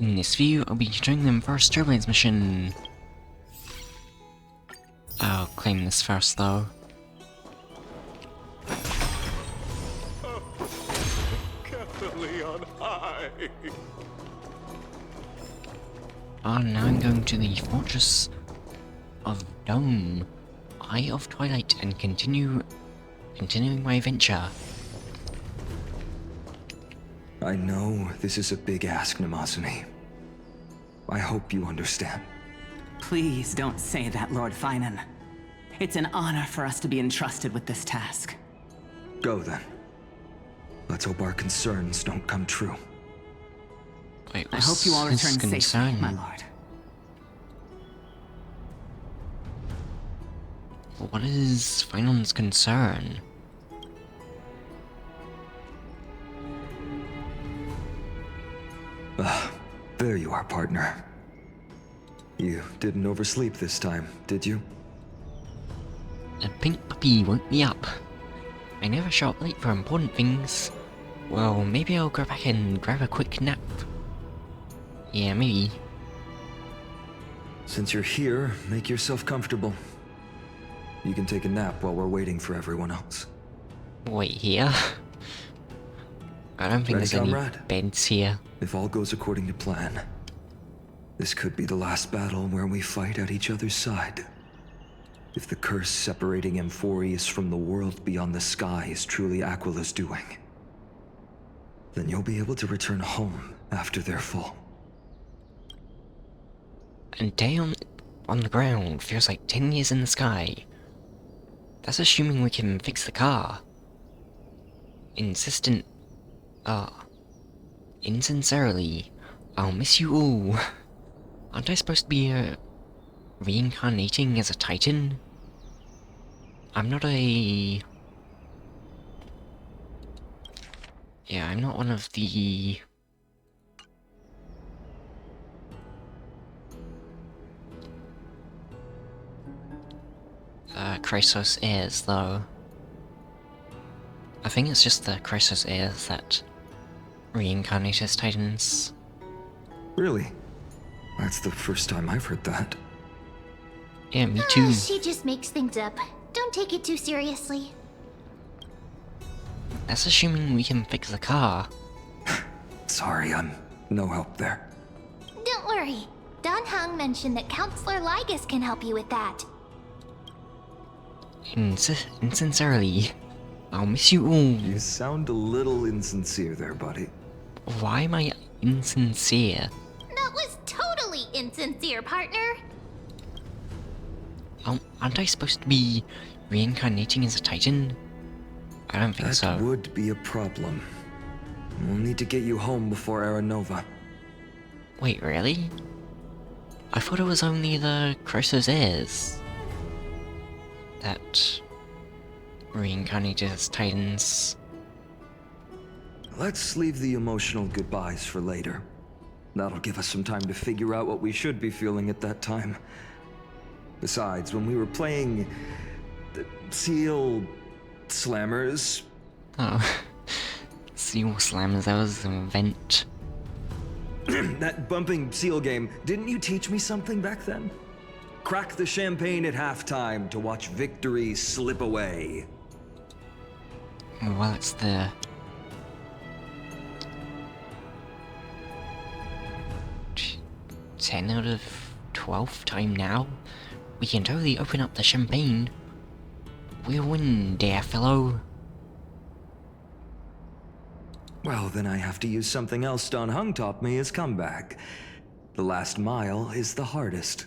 In this view, I'll be joining them for a Starblades mission. I'll claim this first though. Carefully on high. Now I'm going to the Fortress of Dome, Eye of Twilight, and continuing my adventure. I know this is a big ask, Namazumi. I hope you understand. Please don't say that, Lord Finan. It's an honor for us to be entrusted with this task. Go then. Let's hope our concerns don't come true. Wait, I hope you all return safely, my lord. What is Finan's concern? There you are, partner. You didn't oversleep this time, did you? A pink puppy woke me up. I never show up late for important things. Well, maybe I'll go back and grab a quick nap. Yeah, maybe. Since you're here, make yourself comfortable. You can take a nap while we're waiting for everyone else. Wait, here? I don't think there's any beds here. If all goes according to plan, this could be the last battle where we fight at each other's side. If the curse separating Amphorius from the world beyond the sky is truly Aquila's doing, then you'll be able to return home after their fall. A day on the ground feels like 10 years in the sky. That's assuming we can fix the car. Insincerely, I'll miss you all. Aren't I supposed to be reincarnating as a Titan? I'm not a... Yeah, I'm not one of the... Chrysos heirs, though. I think it's just the Chrysos heirs that reincarnate as Titans. Really? That's the first time I've heard that. Yeah, me too. She just makes things up. Don't take it too seriously. That's assuming we can fix the car. Sorry, I'm no help there. Don't worry. Don Hung mentioned that Counselor Ligus can help you with that. Insincerely, I'll miss you all. You sound a little insincere there, buddy. Why am I insincere? That was totally insincere, partner. Aren't I supposed to be reincarnating as a Titan? I don't think so. That would be a problem. We'll need to get you home before Aranova. Wait, really? I thought it was only the Chrysos heirs that reincarnated as Titans. Let's leave the emotional goodbyes for later. That'll give us some time to figure out what we should be feeling at that time. Besides, when we were playing the Seal Slammers... Oh. Seal Slammers, that was an event. that bumping seal game, didn't you teach me something back then? Crack the champagne at halftime to watch victory slip away. Well, it's the... ...10 out of 12th time now. We can totally open up the champagne. We'll win, dear fellow. Well, then I have to use something else Don Hung taught me as comeback. The last mile is the hardest.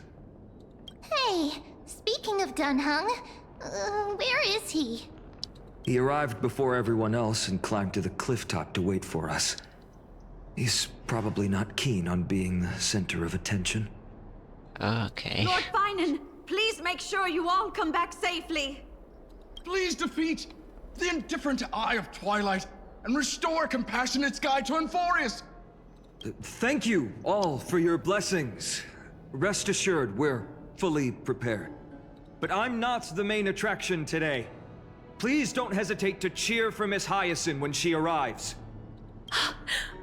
Hey, speaking of Don Hung, where is he? He arrived before everyone else and climbed to the cliff top to wait for us. He's probably not keen on being the center of attention. Okay. Lord Finan, please make sure you all come back safely. Please defeat the indifferent Eye of Twilight and restore a compassionate sky to Amphorius. Thank you all for your blessings. Rest assured, we're fully prepared. But I'm not the main attraction today. Please don't hesitate to cheer for Miss Hyacinth when she arrives.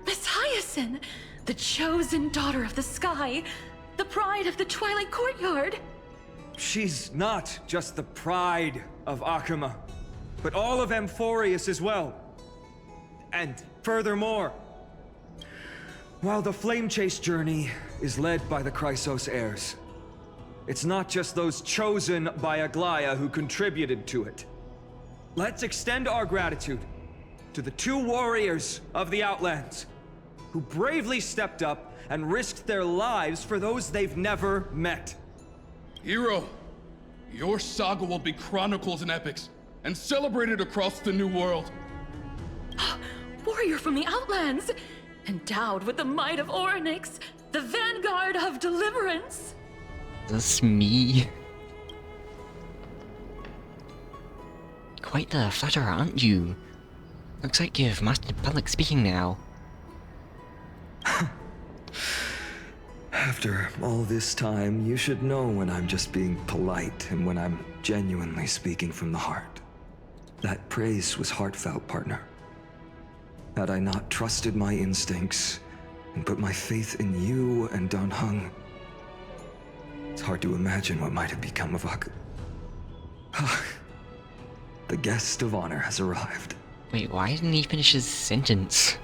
Miss Hyacinth, The chosen daughter of the sky. The pride of the Twilight Courtyard. She's not just the pride of Akuma, but all of Amphorius as well. And furthermore, while the Flame Chase journey is led by the Chrysos heirs, it's not just those chosen by Aglaya who contributed to it. Let's extend our gratitude to the 2 warriors of the Outlands who bravely stepped up and risked their lives for those they've never met. Hero, your saga will be chronicled in epics and celebrated across the New World. Warrior from the Outlands, endowed with the might of Orynyx, the vanguard of deliverance. That's me. Quite the flatterer, aren't you? Looks like you've mastered public speaking now. After all this time, you should know when I'm just being polite and when I'm genuinely speaking from the heart. That praise was heartfelt, partner. Had I not trusted my instincts and put my faith in you and Dan Heng, it's hard to imagine what might have become of The guest of honor has arrived. Wait, why didn't he finish his sentence?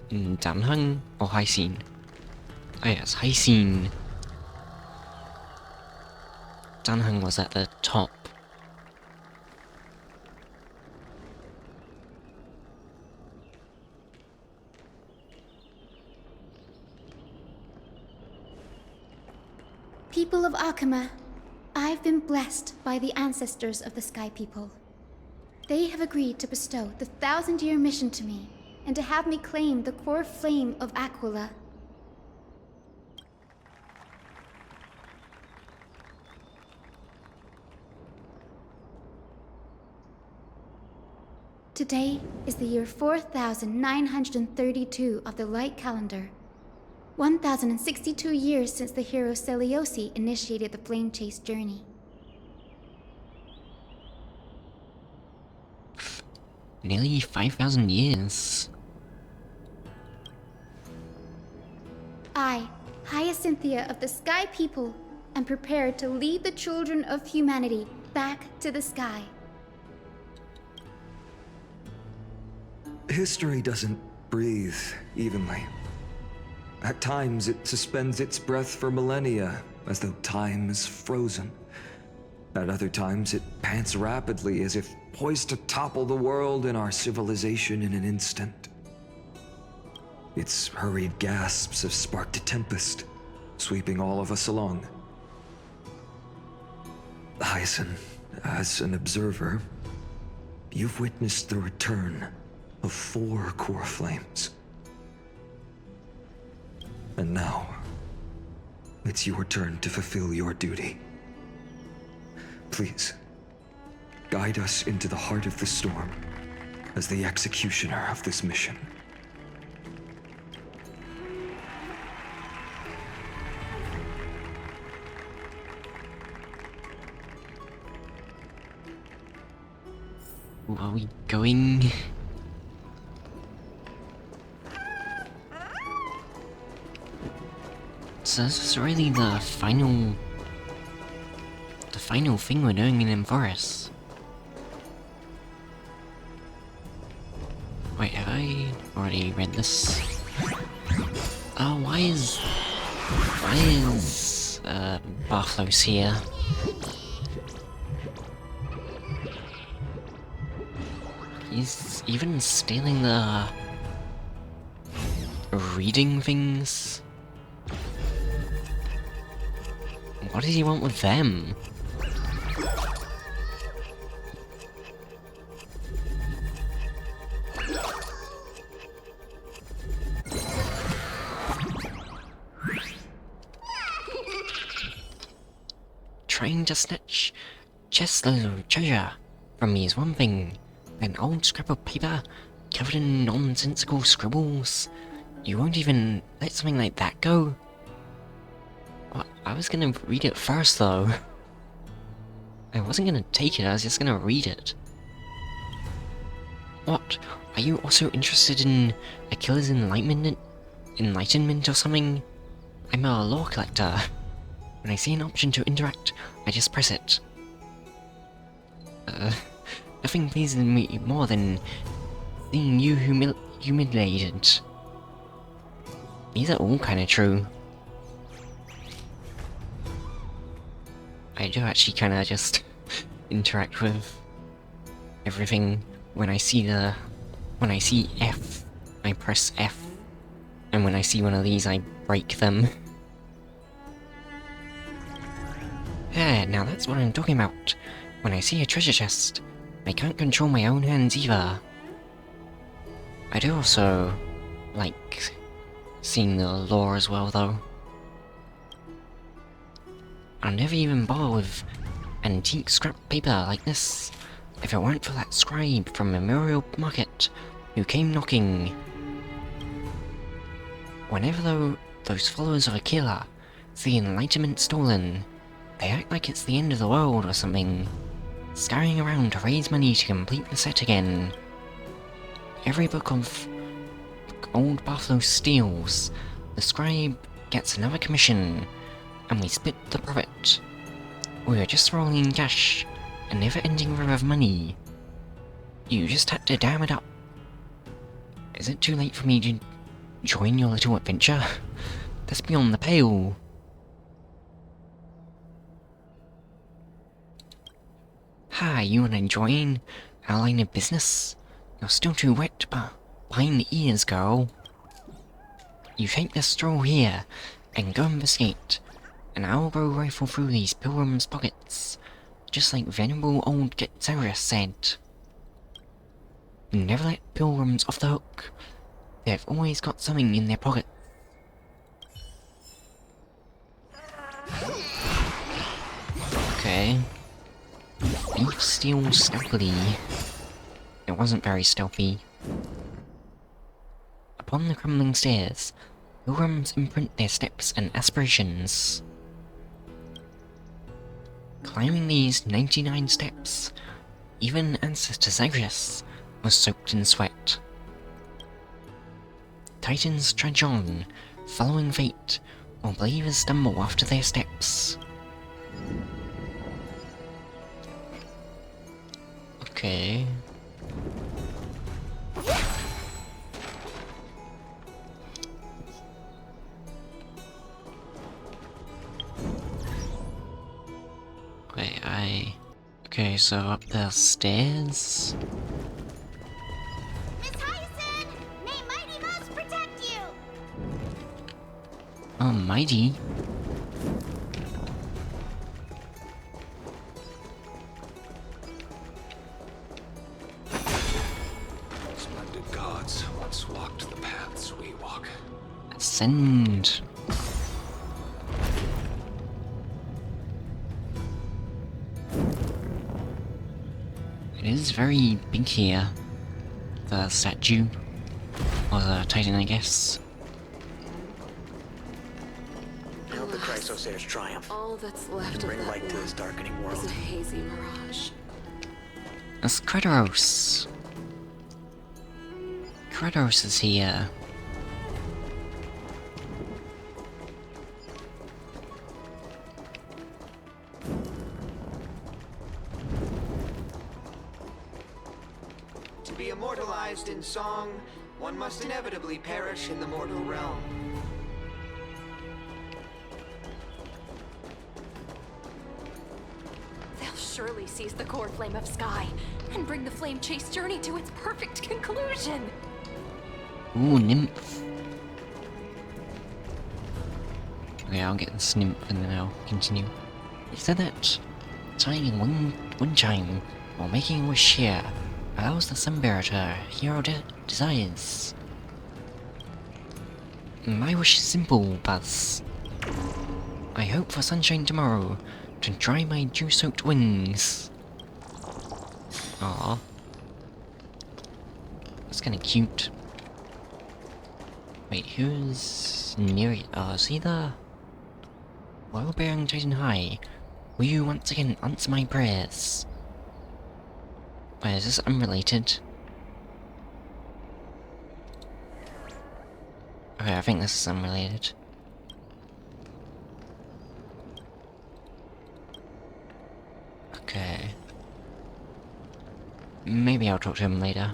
Dan Heng or Hycene? Oh yes, Hycene. Dan Heng was at the top. People of Akuma, I've been blessed by the ancestors of the Sky People. They have agreed to bestow the 1,000-year mission to me, and to have me claim the core flame of Aquila. Today is the year 4932 of the Light Calendar. 1062 years since the hero Seliosi initiated the Flame Chase journey. Nearly 5,000 years. I, Hyacinthia of the Sky People, am prepared to lead the children of humanity back to the sky. History doesn't breathe evenly. At times, it suspends its breath for millennia, as though time is frozen. At other times, it pants rapidly, as if poised to topple the world and our civilization in an instant. Its hurried gasps have sparked a tempest, sweeping all of us along. Hyacinth, as an observer, you've witnessed the return of 4 core flames. And now, it's your turn to fulfill your duty. Please, guide us into the heart of the storm as the executioner of this mission. Are we going? So this is really the final thing we're doing in Forest. Wait, have I already read this? Oh, why is Barthlos here? He's even stealing the reading things. What does he want with them? Trying to snatch just a little treasure from me is one thing. An old scrap of paper covered in nonsensical scribbles. You won't even let something like that go? Well, I was gonna read it first though. I wasn't gonna take it, I was just gonna read it. What? Are you also interested in a killer's enlightenment or something? I'm a lore collector. When I see an option to interact, I just press it. Nothing pleases me more than seeing you humiliated. These are all kinda true. I do actually kinda just interact with everything. When I see F, I press F. And when I see one of these, I break them. Yeah, now that's what I'm talking about. When I see a treasure chest, I can't control my own hands either. I do also like seeing the lore as well, though. I'll never even bother with antique scrap paper like this if it weren't for that scribe from Memorial Market who came knocking. Whenever those followers of a killer see enlightenment stolen, they act like it's the end of the world or something, scurrying around to raise money to complete the set again. Every book of old Bartholomew steals, the scribe gets another commission, and we split the profit. We were just rolling in cash, a never-ending river of money. You just had to dam it up. Is it too late for me to join your little adventure? That's beyond the pale. Hi, you wanna join our line of business? You're still too wet behind the ears, girl. You take this stroll here, and go investigate, and I'll go rifle through these pilgrims' pockets, just like venerable old Cyrus said. Never let pilgrims off the hook. They've always got something in their pocket. Okay. Beef steal stealthily. It wasn't very stealthy. Upon the crumbling stairs, pilgrims imprint their steps and aspirations. Climbing these 99 steps, even ancestor Zagreus was soaked in sweat. Titans trudge on, following fate, while believers stumble after their steps. Okay. Wait, okay, so up the stairs? Miss Hyacinth! May Mighty Mouse protect you! Oh, mighty. Splendid gods once walked the paths we walk. Ascend. It is very big here. The statue. Or the Titan, I guess. I hope the Chrysosairs triumph. All that's left of Bring that light to this darkening is world. a hazy mirage. That's Kratos. Kratos is here. To be immortalized in song, one must inevitably perish in the mortal realm. They'll surely seize the core flame of Sky and bring the flame chase journey to its perfect conclusion. Ooh, nymph. Okay, I'll get this nymph and then I'll continue. It said that tying one chime while making a wish here allows the sunbearer to hear our desires. My wish is simple, Buzz. I hope for sunshine tomorrow to dry my dew-soaked wings. Aww. That's kinda cute. Wait, who's near it? Is he the Well-bearing Titan High? Will you once again answer my prayers? Wait, is this unrelated? Okay, I think this is unrelated. Okay. Maybe I'll talk to him later.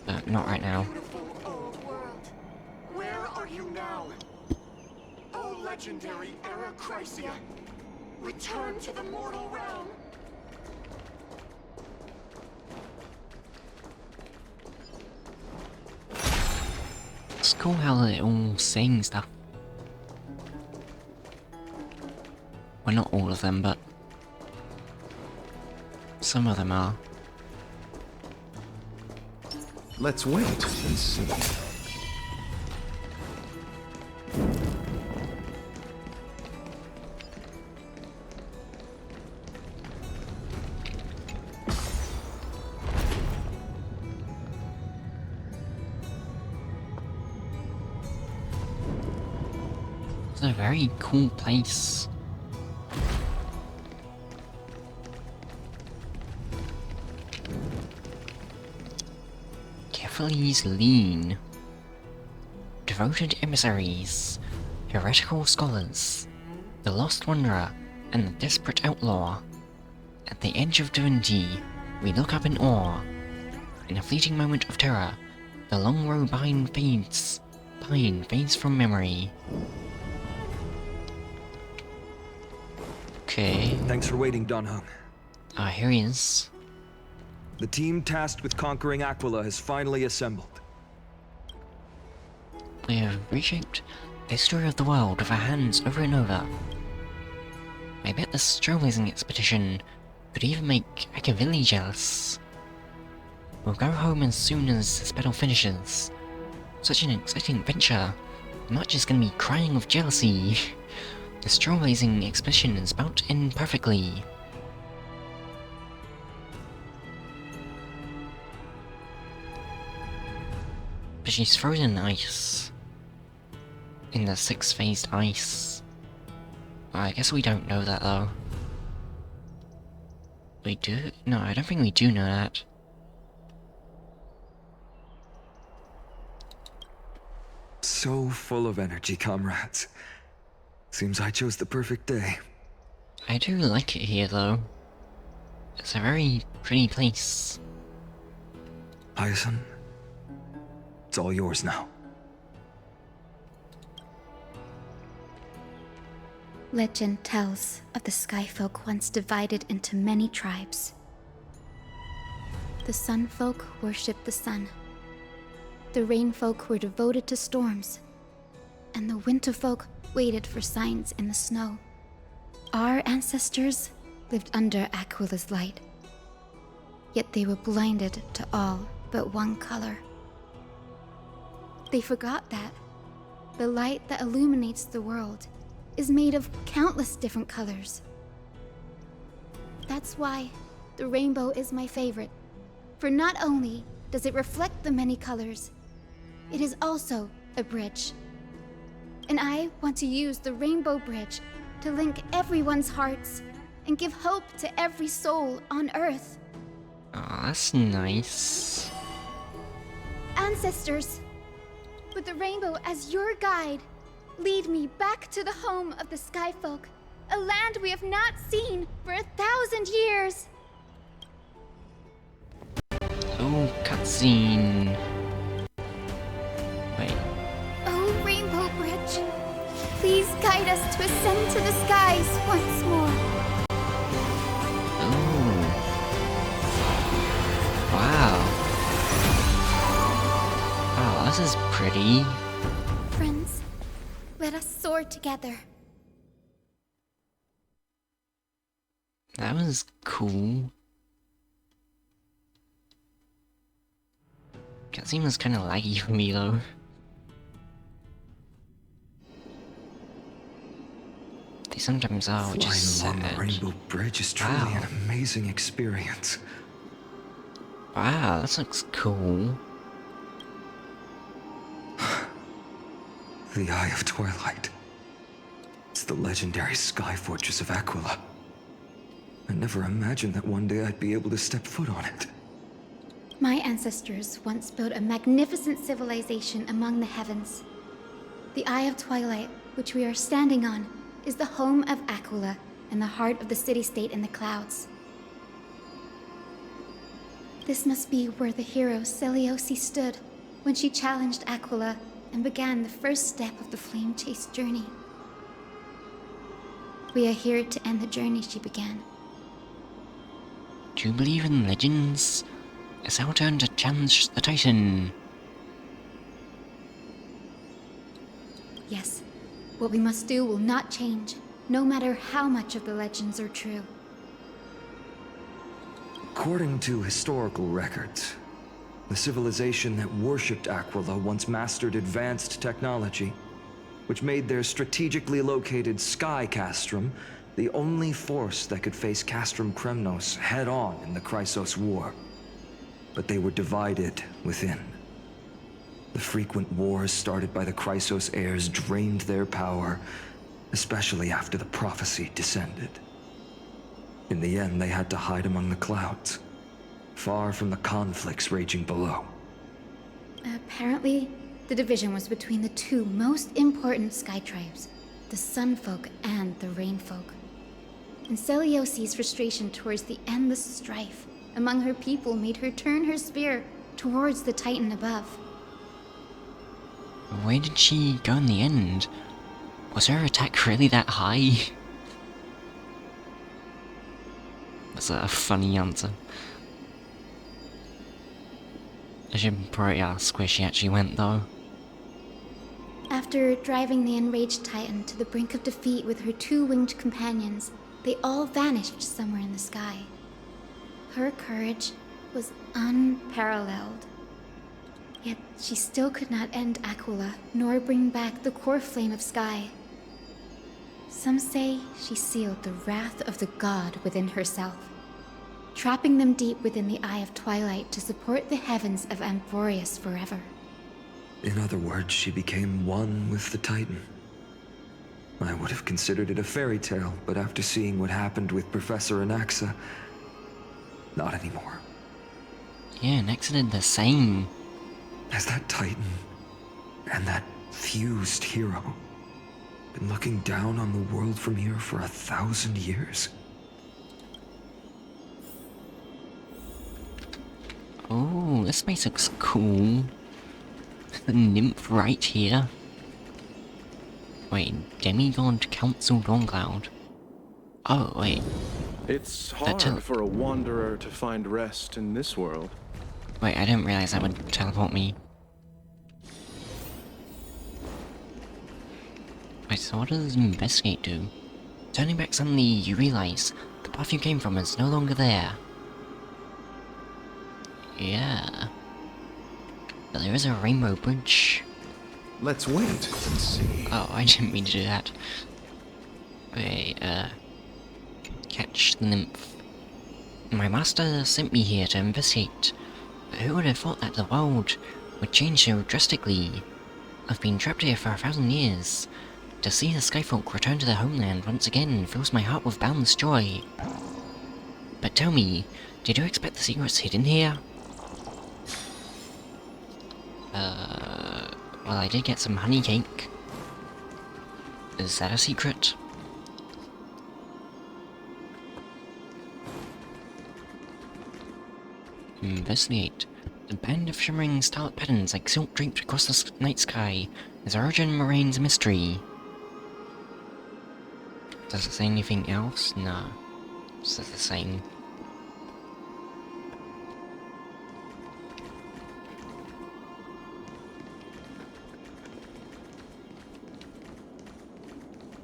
But not right now. Beautiful old world. Where are you now? O legendary Eracrysia, return to the mortal realm. It's cool how they're all saying stuff. Well, not all of them, but some of them are. Let's wait and see. It's a very cool place. Carefully's lean. Devoted emissaries, heretical scholars, the lost wanderer, and the desperate outlaw. At the edge of divinity, we look up in awe. In a fleeting moment of terror, the long row behind fades. Pine fades from memory. Okay. Thanks for waiting, Donhung. Here he is. The team tasked with conquering Aquila has finally assembled. We have reshaped the history of the world with our hands over and over. I bet the trailblazing expedition could even make Akavili jealous. We'll go home as soon as this battle finishes. Such an exciting adventure. Much is gonna be crying with jealousy. The trailblazing expedition is about to end perfectly. But she's frozen in ice. In the six-phased ice. Well, I guess we don't know that though. We do? No, I don't think we do know that. So full of energy, comrades. Seems I chose the perfect day. I do like it here though. It's a very pretty place. Hyacin, it's all yours now. Legend tells of the Skyfolk once divided into many tribes. The Sunfolk worshipped the sun. The Rainfolk were devoted to storms. And the Winterfolk waited for signs in the snow. Our ancestors lived under Aquila's light. Yet they were blinded to all but one color. They forgot that the light that illuminates the world is made of countless different colors. That's why the rainbow is my favorite. For not only does it reflect the many colors, it is also a bridge. And I want to use the rainbow bridge to link everyone's hearts and give hope to every soul on Earth. Oh, that's nice. Ancestors, with the rainbow as your guide, lead me back to the home of the Skyfolk, a land we have not seen for 1,000 years. Oh, cutscene. Wait. Oh, Rainbow Bridge, please guide us to ascend to the skies once more. Oh. Wow. Wow, this is pretty. Friends, let us soar together. That was cool. Cutscene was kinda laggy for me though. They sometimes are, which is Flying along sad. the Rainbow Bridge is truly Wow. an amazing experience. Wow, that looks cool. The Eye of Twilight. It's the legendary sky fortress of Aquila. I never imagined that one day I'd be able to step foot on it. My ancestors once built a magnificent civilization among the heavens. The Eye of Twilight, which we are standing on, is the home of Aquila and the heart of the city-state in the clouds. This must be where the hero Seliosi stood when she challenged Aquila and began the first step of the Flame Chase journey. We are here to end the journey she began. Do you believe in legends? It's our turn to challenge the Titan. Yes, what we must do will not change, no matter how much of the legends are true. According to historical records, the civilization that worshipped Aquila once mastered advanced technology, which made their strategically located Sky Castrum the only force that could face Castrum Kremnos head-on in the Chrysos War. But they were divided within. The frequent wars started by the Chrysos heirs drained their power, especially after the prophecy descended. In the end, they had to hide among the clouds, far from the conflicts raging below. Apparently, the division was between the two most important sky tribes, the Sun Folk and the Rain Folk. And Seliosi's frustration towards the endless strife among her people made her turn her spear towards the Titan above. Where did she go in the end? Was her attack really that high? That's a funny answer. I should probably ask where she actually went though. After driving the enraged Titan to the brink of defeat with her two winged companions, they all vanished somewhere in the sky. Her courage was unparalleled. Yet she still could not end Aquila, nor bring back the core flame of Sky. Some say she sealed the wrath of the god within herself, trapping them deep within the Eye of Twilight to support the heavens of Amphorius forever. In other words, she became one with the Titan. I would have considered it a fairy tale, but after seeing what happened with Professor Anaxa, not anymore. Yeah, Anaxa did the same. Has that Titan and that fused hero been looking down on the world from here for 1,000 years? Oh, this place looks cool. The nymph right here. Wait, Demigod Council Dawn. Oh, wait. It's hard for a wanderer to find rest in this world. Wait, I didn't realize that would teleport me. Wait, so what does investigate do? Turning back suddenly, you realize the path you came from is no longer there. Yeah. But there is a rainbow bridge. Let's wait and see. Oh, I didn't mean to do that. Okay, catch the nymph. My master sent me here to investigate. But who would have thought that the world would change so drastically? I've been trapped here for 1,000 years. To see the Skyfolk return to their homeland once again fills my heart with boundless joy. But tell me, did you expect the secrets hidden here? Well, I did get some honey cake. Is that a secret? Investigate. The band of shimmering starlit patterns like silk draped across the night sky. Its origin remains a mystery. Does it say anything else? No. It's the same.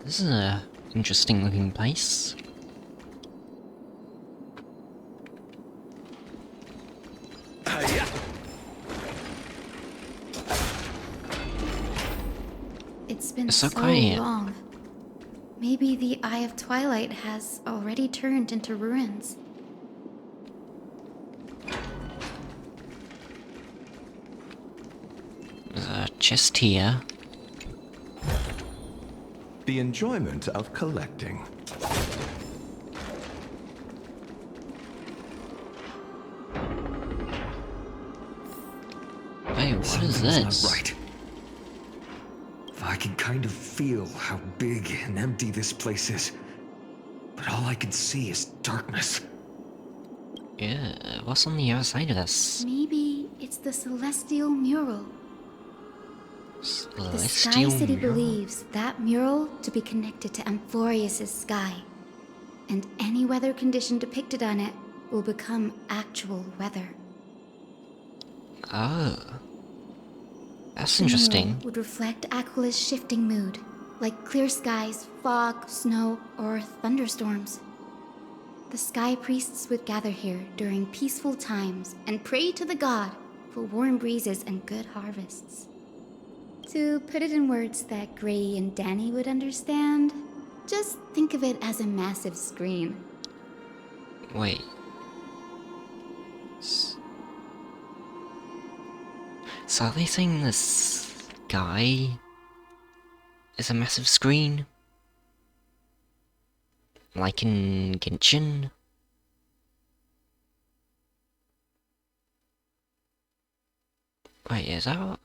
This is a interesting looking place. It's been so so quiet. long. Maybe the Eye of Twilight has already turned into ruins. There's a chest here. The enjoyment of collecting. Hey, what is Something's this? not right. I can kind of feel how big and empty this place is. But all I can see is darkness. Yeah, what's on the other side of this? Maybe it's the celestial mural. The Sky Celestial City mural? believes that mural to be connected to Amphorius' sky. And any weather condition depicted on it will become actual weather. Oh. That's The interesting. mural would reflect Aquilus' shifting mood, like clear skies, fog, snow, or thunderstorms. The sky priests would gather here during peaceful times and pray to the god for warm breezes and good harvests. To put it in words that Gray and Danny would understand, just think of it as a massive screen. Wait. So are they saying the sky is a massive screen? Like in Genshin? Wait, is that what?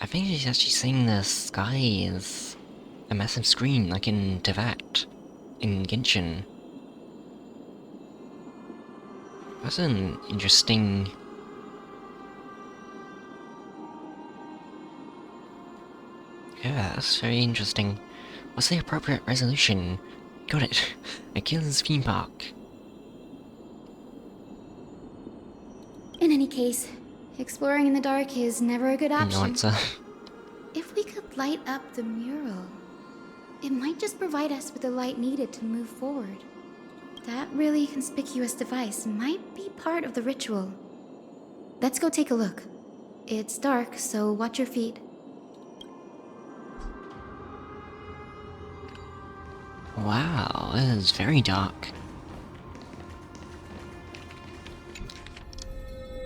I think she's actually saying the sky is a massive screen, like in Tevat, in Genshin. That's an interesting... Yeah, that's very interesting. What's the appropriate resolution? Got it. Achilles theme park. In any case, exploring in the dark is never a good No option. answer. If we could light up the mural, it might just provide us with the light needed to move forward. That really conspicuous device might be part of the ritual. Let's go take a look. It's dark, so watch your feet. Wow, it is very dark.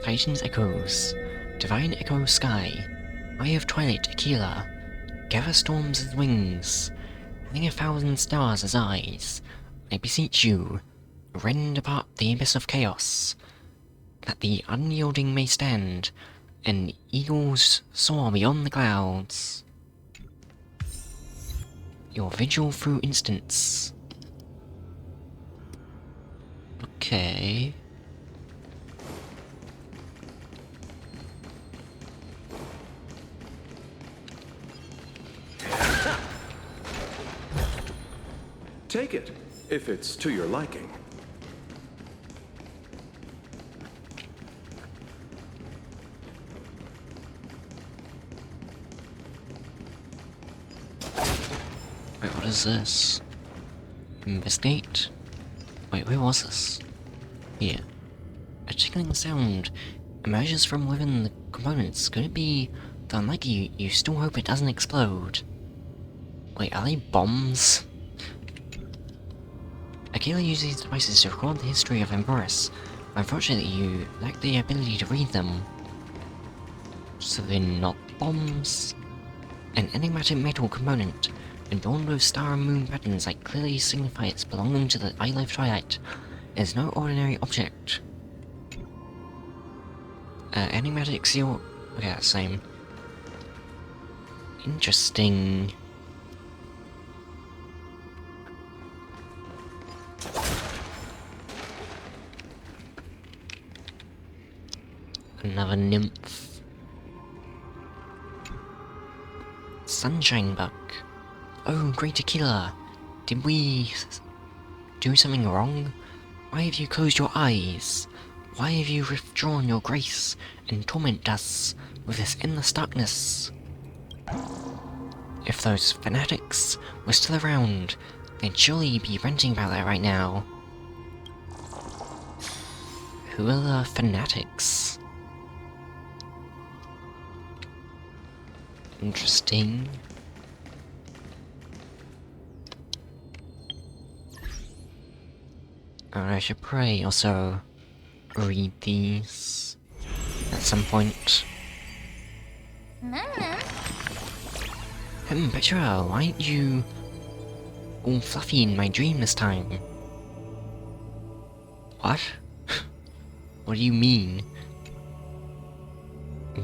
Titan's Echoes. Divine Echo Sky. Eye of Twilight Aquila. Gather storms as wings. Having 1,000 stars as eyes. I beseech you, rend apart the abyss of chaos, that the unyielding may stand, and eagles soar beyond the clouds. Your vigil through instants. Okay. Take it, if it's to your liking. Wait, what is this? Investigate? Wait, where was this? Here. A tickling sound emerges from within the components. Could it be the unlikely you still hope it doesn't explode? Wait, are they bombs? Aquila uses these devices to record the history of Empress. Unfortunately, you lack the ability to read them. So they're not bombs? An enigmatic metal component, adorned with star and moon patterns that clearly signify its belonging to the Isle of Twilight, is no ordinary object. Enigmatic seal... Okay, that's the same. Interesting. Another nymph. Sunshine Buck. Oh, great Aquila. Did we do something wrong? Why have you closed your eyes? Why have you withdrawn your grace and torment us with this endless darkness? If those fanatics were still around, they'd surely be ranting about that right now. Who are the fanatics? Interesting. I should probably also read these at some point. Mom? Petra, all fluffy in my dream this time. What? What do you mean?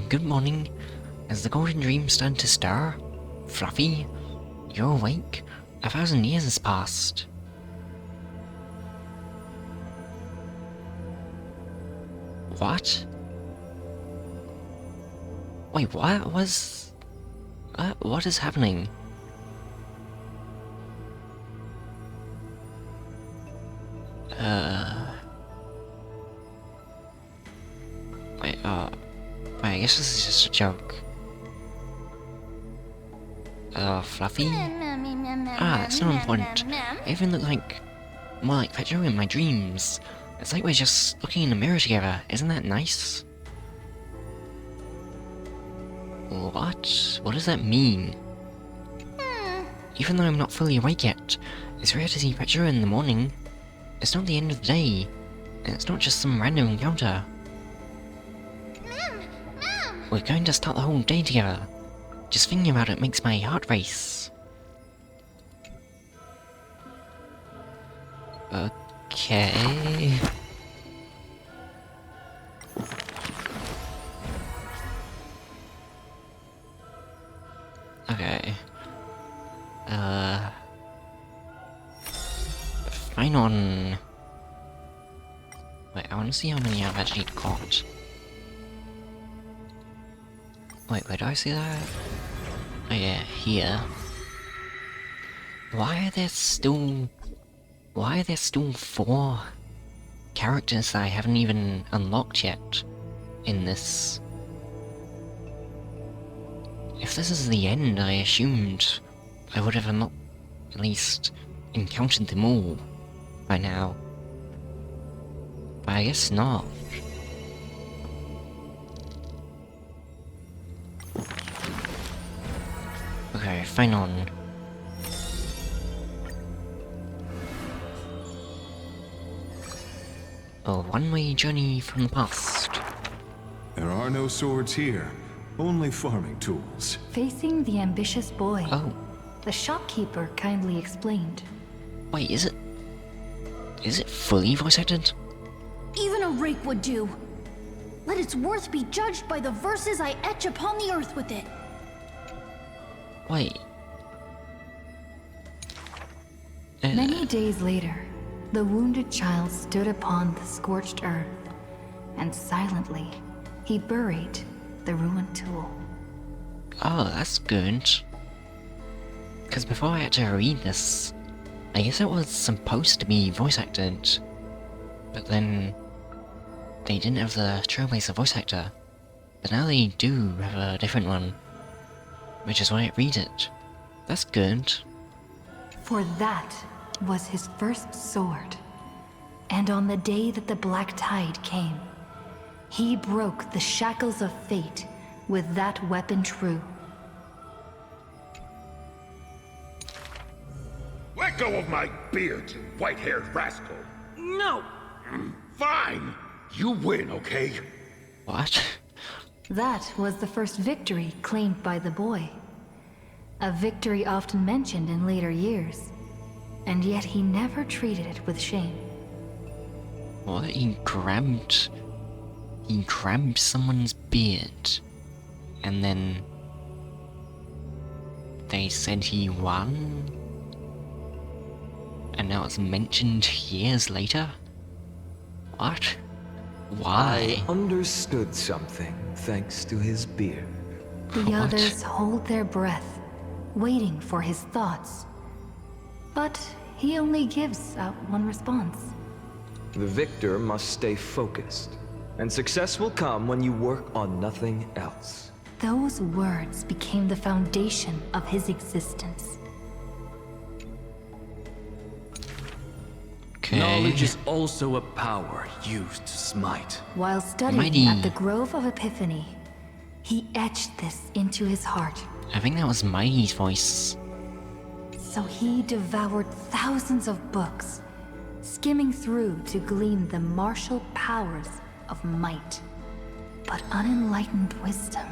Good morning. Has the golden dream started to stir? Fluffy? You're awake? 1,000 years has passed. What? Wait, what was... what is happening? Wait, I guess this is just a joke. Fluffy? Ah, it's not important. I even look like... more like Patchsoka in my dreams. It's like we're just looking in the mirror together. Isn't that nice? What? What does that mean? Even though I'm not fully awake yet, it's rare to see Patchsoka in the morning. It's not the end of the day, and it's not just some random encounter. We're going to start the whole day together. Just thinking about it makes my heart race. Okay... Okay. Fine on... Wait, I want to see how many I've actually got. Wait, where do I see that? Oh yeah, here. Why are there still 4 characters that I haven't even unlocked yet in this? If this is the end, I assumed I would have at least encountered them all by now. But I guess not. Okay, fine on. A one-way journey from the past. There are no swords here, only farming tools. Facing the ambitious boy. Oh. The shopkeeper kindly explained. Wait, is it fully voice acted? Even a rake would do. Let its worth be judged by the verses I etch upon the earth with it. Wait. Many days later, the wounded child stood upon the scorched earth, and silently, he buried the ruined tool. Oh, that's good. Because before I had to read this, I guess it was supposed to be voice acted. But then... they didn't have the Trailblazer voice actor. But now they do have a different one. Which is why I read it. That's good. For that was his first sword. And on the day that the Black Tide came, he broke the shackles of fate with that weapon true. Let go of my beard, you white-haired rascal! No! Fine! You win, okay? What? That was the first victory claimed by the boy. A victory often mentioned in later years. And yet he never treated it with shame. What? He grabbed someone's beard. And then... they said he won? And now it's mentioned years later? What? Why? I understood something thanks to his beard. The others hold their breath, waiting for his thoughts. But he only gives out one response. The victor must stay focused, and success will come when you work on nothing else. Those words became the foundation of his existence. Okay. Knowledge is also a power used to smite. While studying at the Grove of Epiphany, he etched this into his heart. I think that was Mighty's voice. So he devoured thousands of books, skimming through to glean the martial powers of might. But unenlightened wisdom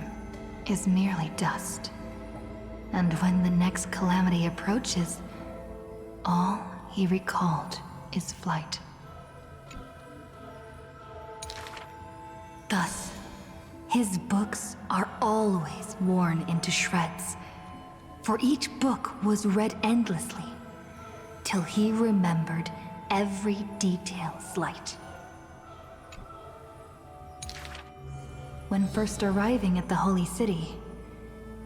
is merely dust. And when the next calamity approaches, All he recalled is flight. Thus, his books are always worn into shreds, for each book was read endlessly, till he remembered every detail slight. When first arriving at the Holy City,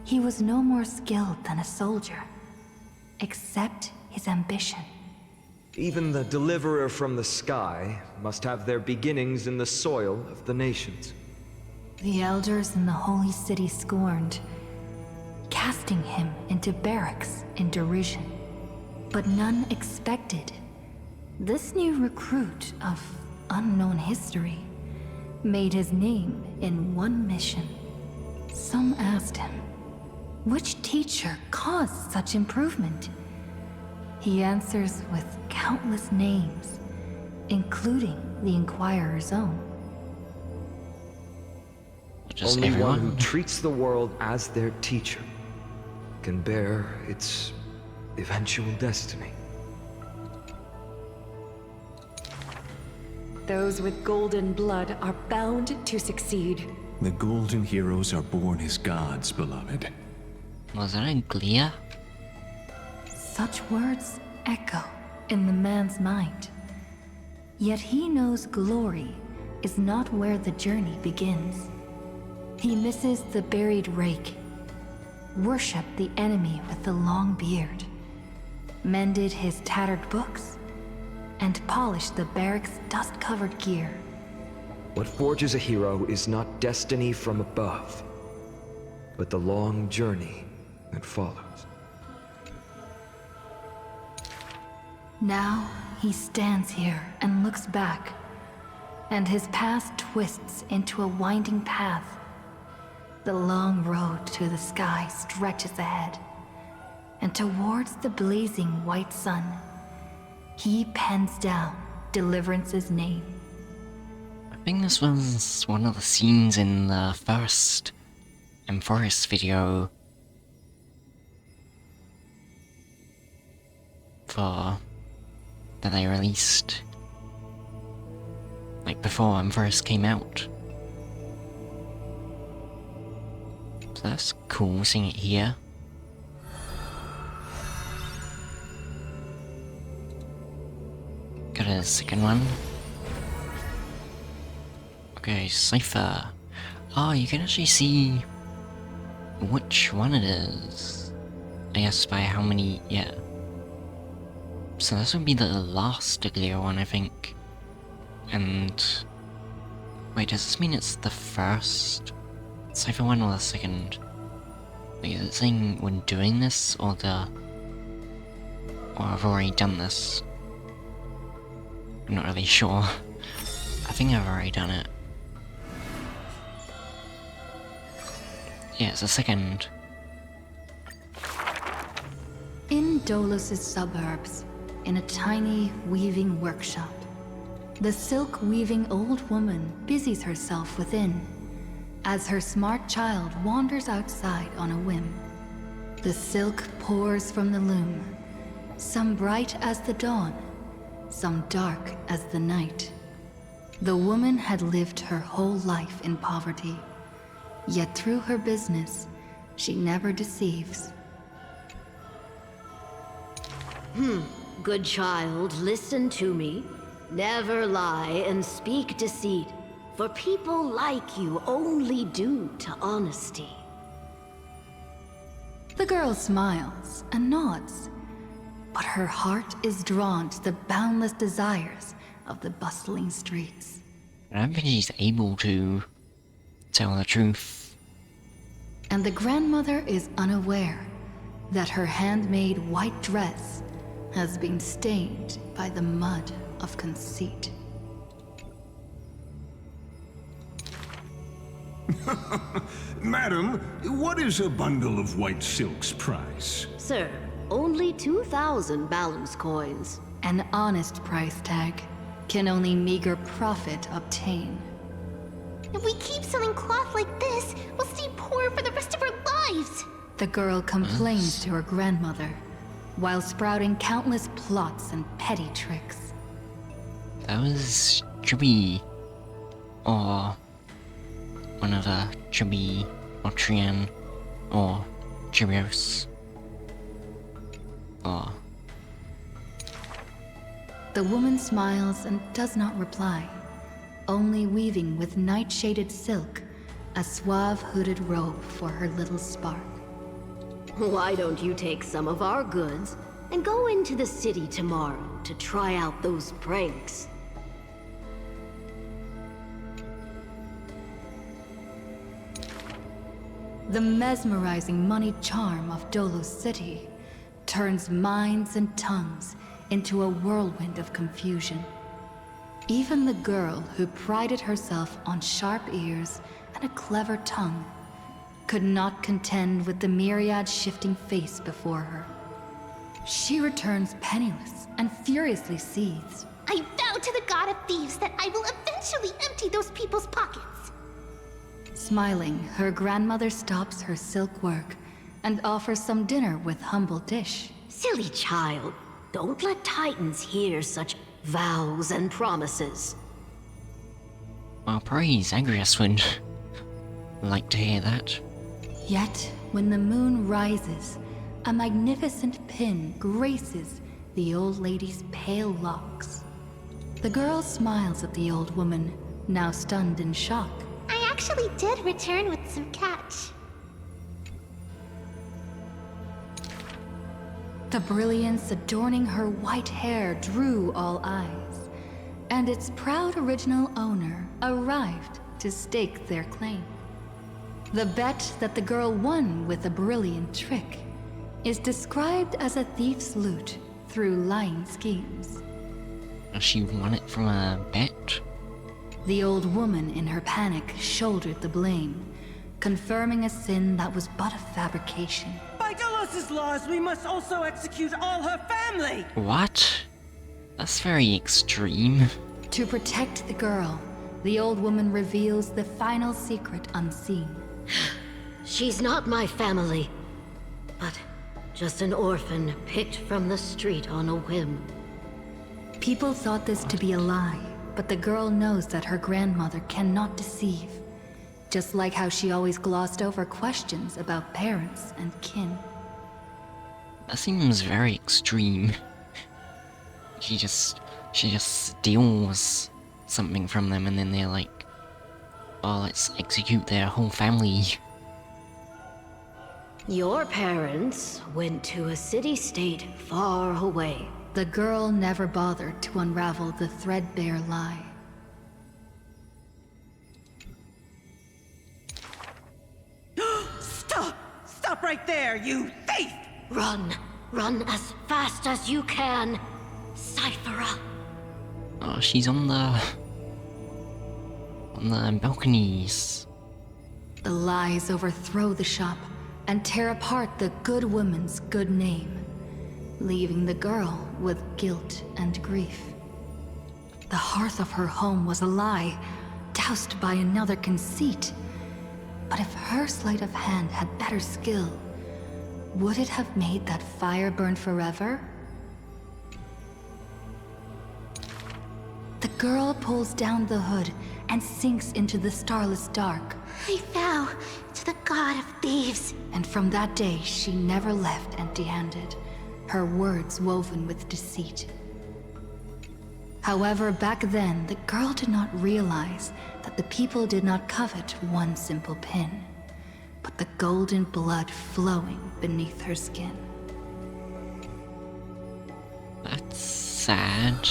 he was no more skilled than a soldier, except his ambition. Even the deliverer from the sky must have their beginnings in the soil of the nations. The elders in the Holy City scorned, casting him into barracks in derision. But none expected this new recruit of unknown history made his name in one mission. Some asked him, which teacher caused such improvement? He answers with countless names, including the Inquirer's own. Just Only everyone. one who treats the world as their teacher can bear its eventual destiny. Those with golden blood are bound to succeed. The golden heroes are born as gods, beloved. Was that unclear? Such words echo in the man's mind. Yet he knows glory is not where the journey begins. He misses the buried rake, worshipped the enemy with the long beard, mended his tattered books, and polished the barracks' dust-covered gear. What forges a hero is not destiny from above, but the long journey that follows. Now he stands here and looks back, and his past twists into a winding path. The long road to the sky stretches ahead, and towards the blazing white sun, he pens down Deliverance's name. I think this was one of the scenes in the first Forest video that they released, like before Forest came out. So that's cool seeing it here. Got a second one. Okay, Cypher. Oh, you can actually see which one it is. I guess by how many, yeah. So this would be the last clear one, I think. And wait, does this mean it's the first Cypher one or the second? Like, is it saying when doing this or or I've already done this? I'm not really sure. I think I've already done it. Yeah, it's the second. In Dolus' suburbs, in a tiny weaving workshop, the silk-weaving old woman busies herself within, as her smart child wanders outside on a whim. The silk pours from the loom, some bright as the dawn, some dark as the night. The woman had lived her whole life in poverty, yet through her business, she never deceives. Good child, listen to me. Never lie and speak deceit, for people like you only do to honesty. The girl smiles and nods, but her heart is drawn to the boundless desires of the bustling streets. I don't think she's able to tell the truth. And the grandmother is unaware that her handmade white dress has been stained by the mud of conceit. Madam, what is a bundle of white silk's price? Sir, only 2,000 balance coins. An honest price tag can only meager profit obtain. If we keep selling cloth like this, we'll stay poor for the rest of our lives. The girl complains to her grandmother, while sprouting countless plots and petty tricks. That was Chubby, or one of the Chubby, or Trian, or Cheerios, or... The woman smiles and does not reply, only weaving with night-shaded silk a suave hooded robe for her little spark. Why don't you take some of our goods and go into the city tomorrow to try out those pranks? The mesmerizing moneyed charm of Dolos City turns minds and tongues into a whirlwind of confusion. Even the girl who prided herself on sharp ears and a clever tongue could not contend with the myriad shifting face before her. She returns penniless and furiously seethes. I vow to the god of thieves that I will eventually empty those people's pockets. Smiling, her grandmother stops her silk work and offers some dinner with humble dish. Silly child, don't let Titans hear such vows and promises. Well, praise, Agrias would like to hear that. Yet, when the moon rises, a magnificent pin graces the old lady's pale locks. The girl smiles at the old woman, now stunned in shock. I actually did return with some catch. The brilliance adorning her white hair drew all eyes, and its proud original owner arrived to stake their claim. The bet that the girl won with a brilliant trick is described as a thief's loot through lying schemes. She won it from a bet? The old woman in her panic shouldered the blame, confirming a sin that was but a fabrication. By Dolos's laws, we must also execute all her family! What? That's very extreme. To protect the girl, the old woman reveals the final secret unseen. She's not my family, but just an orphan picked from the street on a whim. People thought this to be a lie, but the girl knows that her grandmother cannot deceive. Just like how she always glossed over questions about parents and kin. That seems very extreme. She just steals something from them and then they're like, oh, let's execute their whole family. Your parents went to a city-state far away. The girl never bothered to unravel the threadbare lie. Stop! Stop right there, you thief! Run! Run as fast as you can! Cyphera! Oh, she's on the balconies. The lies overthrow the shop and tear apart the good woman's good name, leaving the girl with guilt and grief. The hearth of her home was a lie, doused by another conceit. But if her sleight of hand had better skill, would it have made that fire burn forever? The girl pulls down the hood and sinks into the starless dark. I vow to the god of thieves. And from that day, she never left empty-handed, her words woven with deceit. However, back then, the girl did not realize that the people did not covet one simple pin, but the golden blood flowing beneath her skin. That's sad.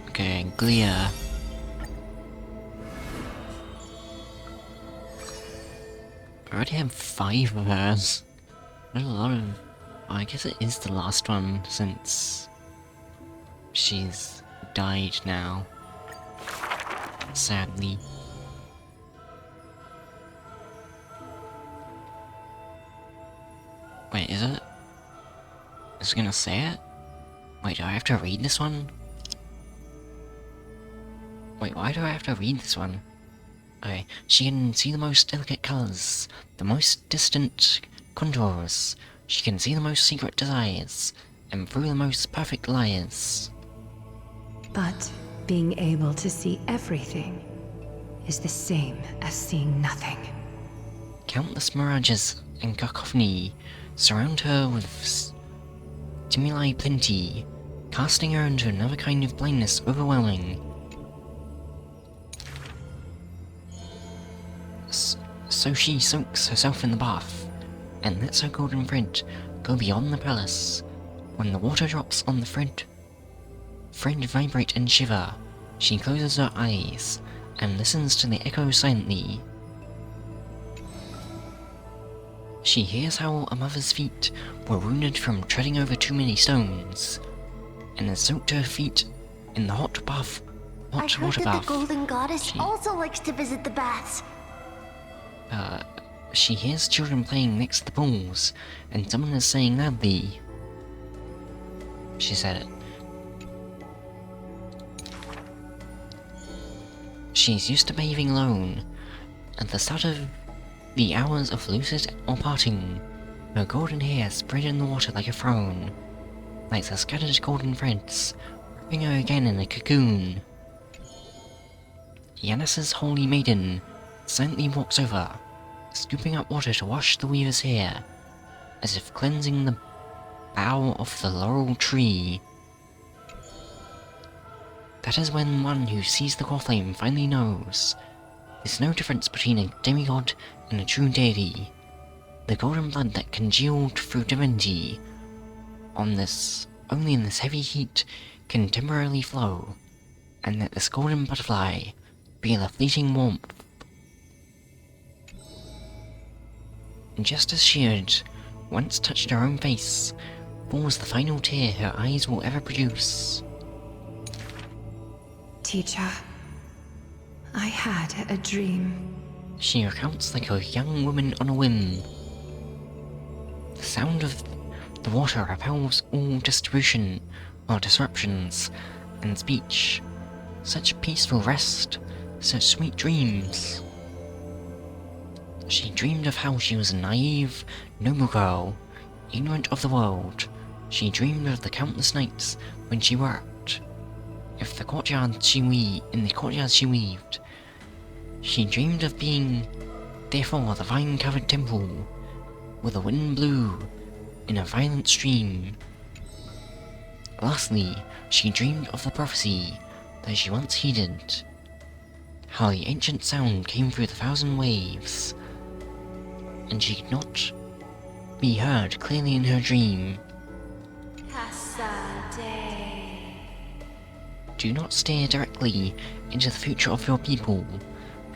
Okay, Glia. I already have 5 of hers. There's a lot of... I guess it is the last one since she's died now. Sadly. Wait, is it? Is it gonna say it? Wait, do I have to read this one? Wait, why do I have to read this one? She can see the most delicate colors, the most distant contours. She can see the most secret desires, and through the most perfect liars. But being able to see everything is the same as seeing nothing. Countless mirages and cacophony surround her with stimuli plenty, casting her into another kind of blindness overwhelming. So she soaks herself in the bath, and lets her golden thread go beyond the palace. When the water drops on the thread vibrate and shiver, she closes her eyes and listens to the echo silently. She hears how a mother's feet were wounded from treading over too many stones, and has soaked her feet in the hot I heard water that bath. the Golden Goddess also likes to visit the baths. She hears children playing next to the pools, and someone is saying loudly. She said it. She's used to bathing alone. At the start of the hours of lucid or parting, her golden hair spread in the water like a throne, like the scattered golden threads, wrapping her again in a cocoon. Yanis's holy maiden silently walks over, scooping up water to wash the weaver's hair, as if cleansing the bough of the laurel tree. That is when one who sees the core flame finally knows there's no difference between a demigod and a true deity. The golden blood that congealed through divinity only in this heavy heat can temporarily flow, and let this golden butterfly feel a fleeting warmth. Just as she had once touched her own face, falls the final tear her eyes will ever produce. Teacher, I had a dream. She recounts like a young woman on a whim. The sound of the water repels all disruptions and speech. Such peaceful rest, such sweet dreams. She dreamed of how she was a naive, noble girl, ignorant of the world. She dreamed of the countless nights when she worked. In the courtyards she weaved. She dreamed of being, therefore, the vine-covered temple, where the wind blew in a violent stream. Lastly, she dreamed of the prophecy that she once heeded, how the ancient sound came through the thousand waves, and she could not be heard clearly in her dream. Do not stare directly into the future of your people.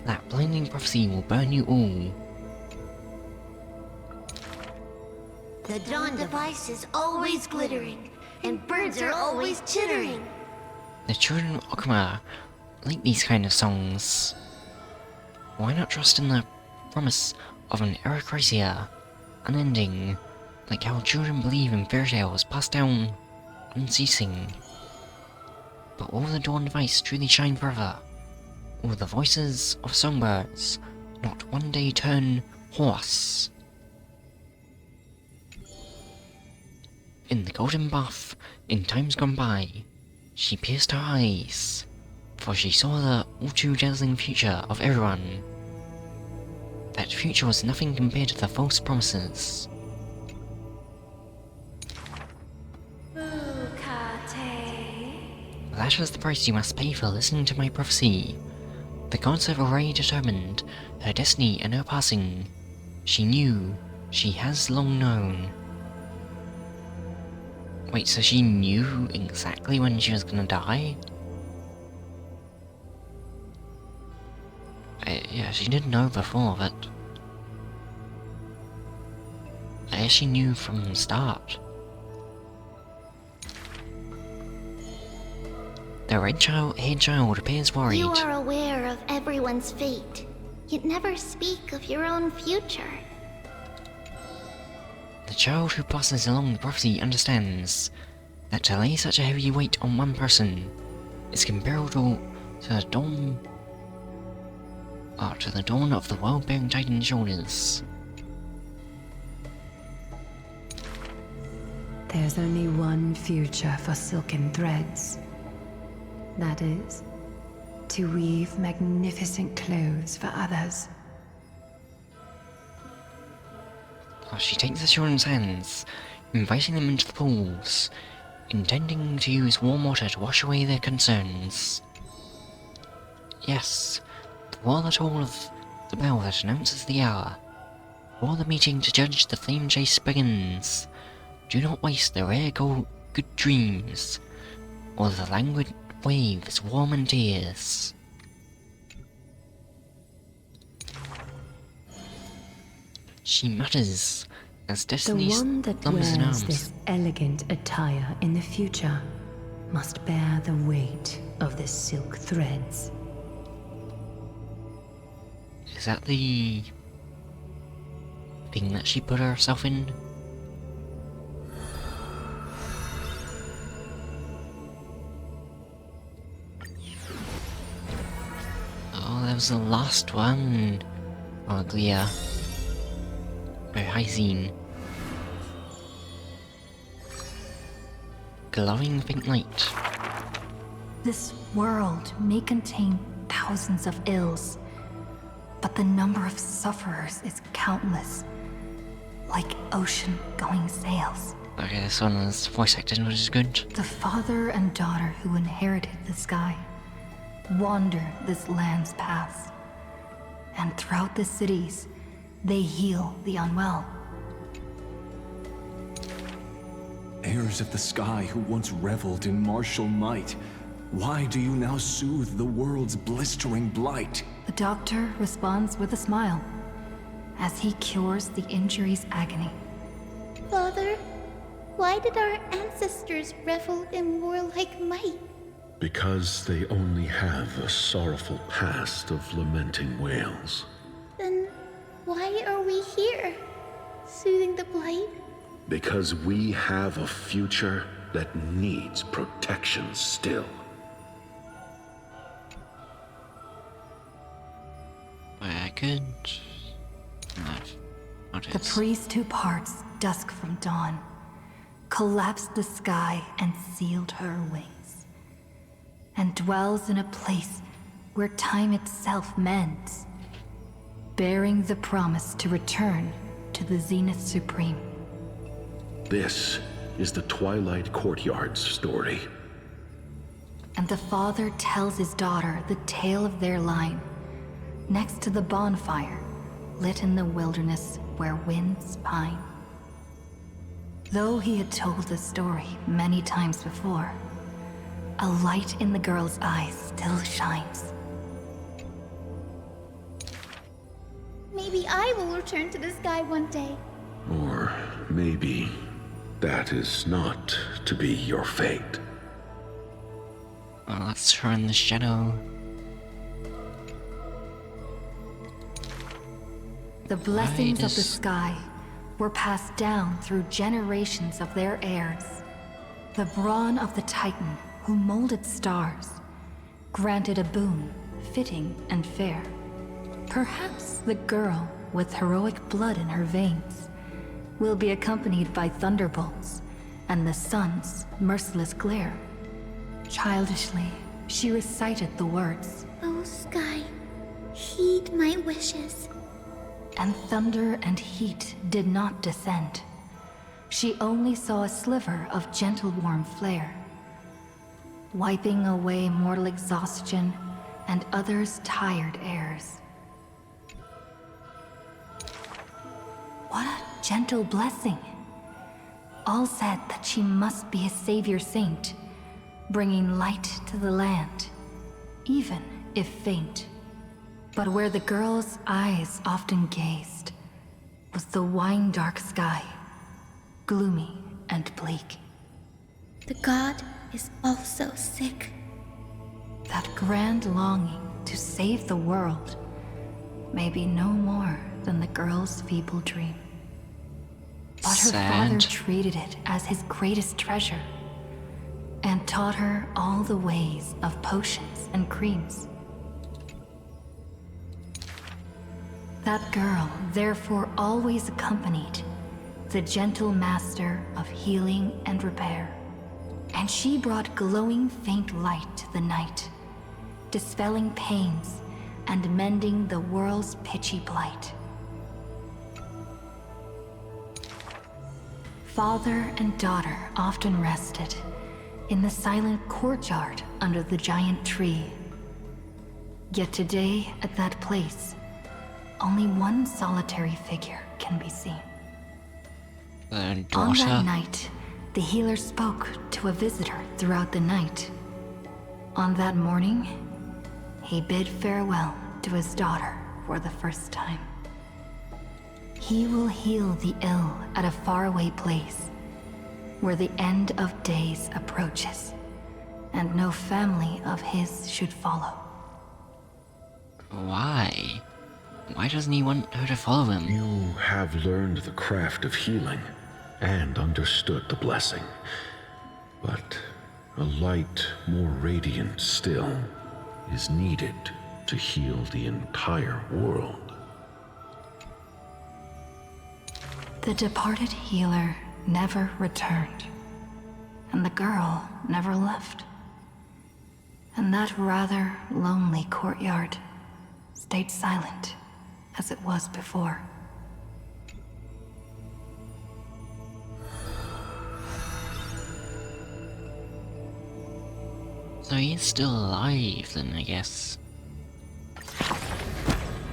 That blinding prophecy will burn you all. The dawn device is always glittering, and birds are always chittering. The children of Okama like these kind of songs. Why not trust in the promise of an Erechrysia, unending, like how children believe in fairy tales passed down unceasing? But will the dawn device truly shine forever? Will the voices of songbirds not one day turn hoarse? In the golden bath, in times gone by, she pierced her eyes, for she saw the all-too-dazzling future of everyone. That future was nothing compared to the false promises. That was the price you must pay for listening to my prophecy. The gods have already determined her destiny and her passing. She knew, she has long known. Wait, so she knew exactly when she was gonna die? Yeah, she didn't know before, but I guess she knew from the start. The red-haired child appears worried. You are aware of everyone's fate, yet never speak of your own future. The child who passes along the prophecy understands that to lay such a heavy weight on one person is comparable to the dawn to the dawn of the world bearing Titan's shoulders. There's only one future for silken threads. That is, to weave magnificent clothes for others. She takes the children's hands, inviting them into the pools, intending to use warm water to wash away their concerns. Yes, before the toll of the bell that announces the hour, before the meeting to judge the flame chase begins, do not waste the rare good dreams, or the languid waves warm and tears. She mutters as Destiny's The one that thumbs and wears arms. this elegant attire in the future must bear the weight of the silk threads. Is that the thing that she put herself in? Oh, that was the last one. Oh, Glia. Very high scene. Glowing pink light. This world may contain thousands of ills, but the number of sufferers is countless, like ocean-going sails. Okay, this one was voice acted, which is good. The father and daughter who inherited the sky wander this land's paths, and throughout the cities, they heal the unwell. Heirs of the sky who once reveled in martial might, why do you now soothe the world's blistering blight? The doctor responds with a smile as he cures the injury's agony. Father, why did our ancestors revel in warlike might? Because they only have a sorrowful past of lamenting wails. Then why are we here, soothing the blight? Because we have a future that needs protection still. I could... The priest who parts dusk from dawn collapsed the sky and sealed her wings, and dwells in a place where time itself mends, bearing the promise to return to the Zenith Supreme. This is the Twilight Courtyard's story. And the father tells his daughter the tale of their line, next to the bonfire, lit in the wilderness where winds pine. Though he had told the story many times before, a light in the girl's eyes still shines. Maybe I will return to the sky one day. Or maybe that is not to be your fate. Well, that's her in the shadow. The blessings of the sky were passed down through generations of their heirs. The brawn of the Titan who molded stars granted a boon fitting and fair. Perhaps the girl with heroic blood in her veins will be accompanied by thunderbolts and the sun's merciless glare. Childishly, she recited the words, "Oh, sky, heed my wishes." And thunder and heat did not descend. She only saw a sliver of gentle warm flare, wiping away mortal exhaustion and others' tired airs. What a gentle blessing. All said that she must be a savior saint, bringing light to the land, even if faint. But where the girl's eyes often gazed was the wine-dark sky, gloomy and bleak. The god is also sick. That grand longing to save the world may be no more than the girl's feeble dream. But her father treated it as his greatest treasure, and taught her all the ways of potions and creams. That girl therefore always accompanied the gentle master of healing and repair. And she brought glowing faint light to the night, dispelling pains and mending the world's pitchy blight. Father and daughter often rested in the silent courtyard under the giant tree. Yet today, at that place, only one solitary figure can be seen. On that night, the healer spoke to a visitor throughout the night. On that morning, he bid farewell to his daughter for the first time. He will heal the ill at a faraway place, where the end of days approaches, and no family of his should follow. Why? Why doesn't he want her to follow him? You have learned the craft of healing and understood the blessing. But a light more radiant still is needed to heal the entire world. The departed healer never returned, and the girl never left. And that rather lonely courtyard stayed silent as it was before. So he's still alive then, I guess.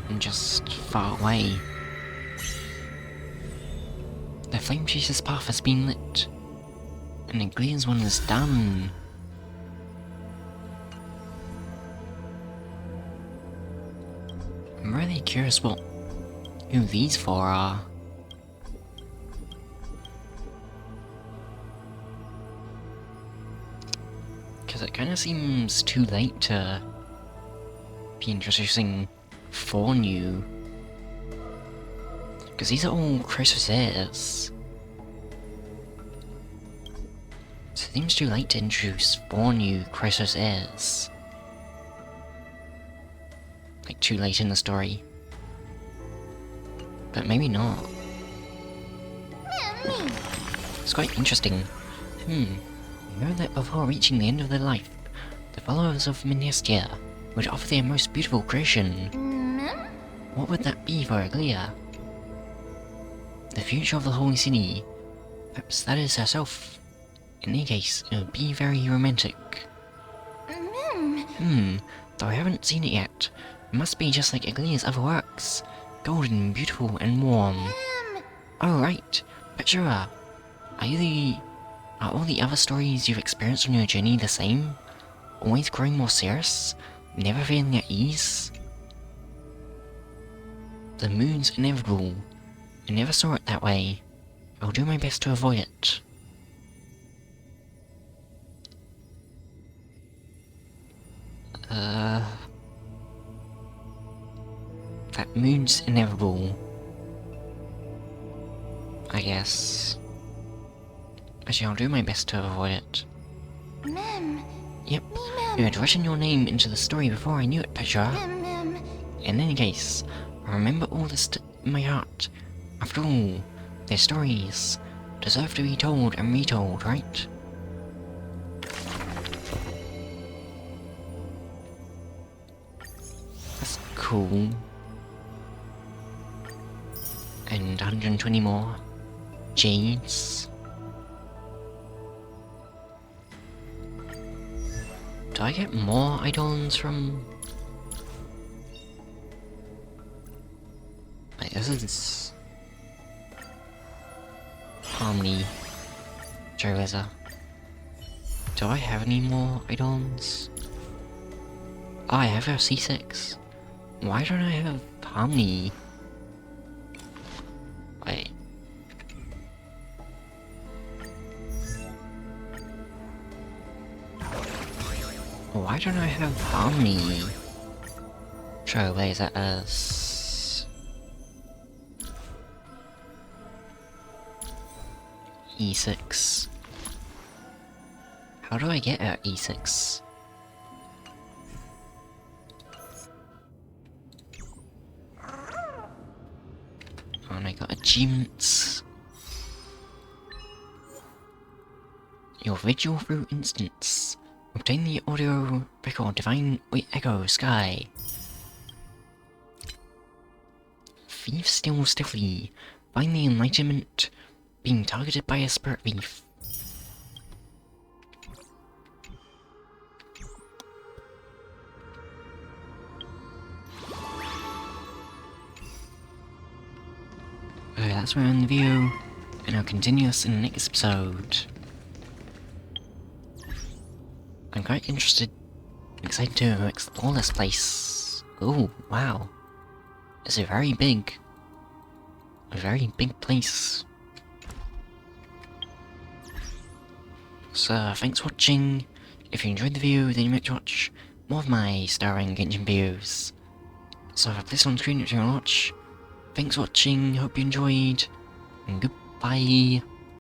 And just far away. The flame chaser's path has been lit, and the Glean's one is done. I'm really curious who these four are. Because it kind of seems too late to be introducing four new. Because these are all Chrysos heirs. So it seems too late to introduce four new Chrysos heirs. Like, too late in the story. But maybe not. It's quite interesting. You know that before reaching the end of their life, the followers of Minestia would offer their most beautiful creation. What would that be for Aglia? The future of the Holy City. Perhaps that is herself. In any case, it would be very romantic. Though I haven't seen it yet. It must be just like Aglia's other works. Golden, beautiful, and warm. Oh right, Patchsoka. Are all the other stories you've experienced on your journey the same? Always growing more serious? Never feeling at ease? The mood's inevitable. I never saw it that way. I'll do my best to avoid it. That mood's inevitable. I guess. Actually, I'll do my best to avoid it. Yep, you had written your name into the story before I knew it, Patchsoka. In any case, I remember all this in my heart. After all, their stories deserve to be told and retold, right? That's cool. And 120 more jades. Do I get more eidolons from... Wait, this is... Harmony. Jareza. Do I have any more eidolons? Oh, I have a C6. Why don't I have Harmony? Wait. Why don't I have Harmony? Trailblazer as... E6. How do I get at E6? got achievements. Your visual through instance. Obtain the audio record Divine Echo Sky. Thief still stiffly. Find the enlightenment being targeted by a spirit thief. That's where I end the video, and I'll continue this in the next episode. I'm quite interested, excited to explore this place. Oh, wow. It's a very big place. So, thanks for watching. If you enjoyed the video, then you might watch more of my starring Genshin videos. So, I've this on screen if you want to watch. Thanks for watching, hope you enjoyed, and goodbye.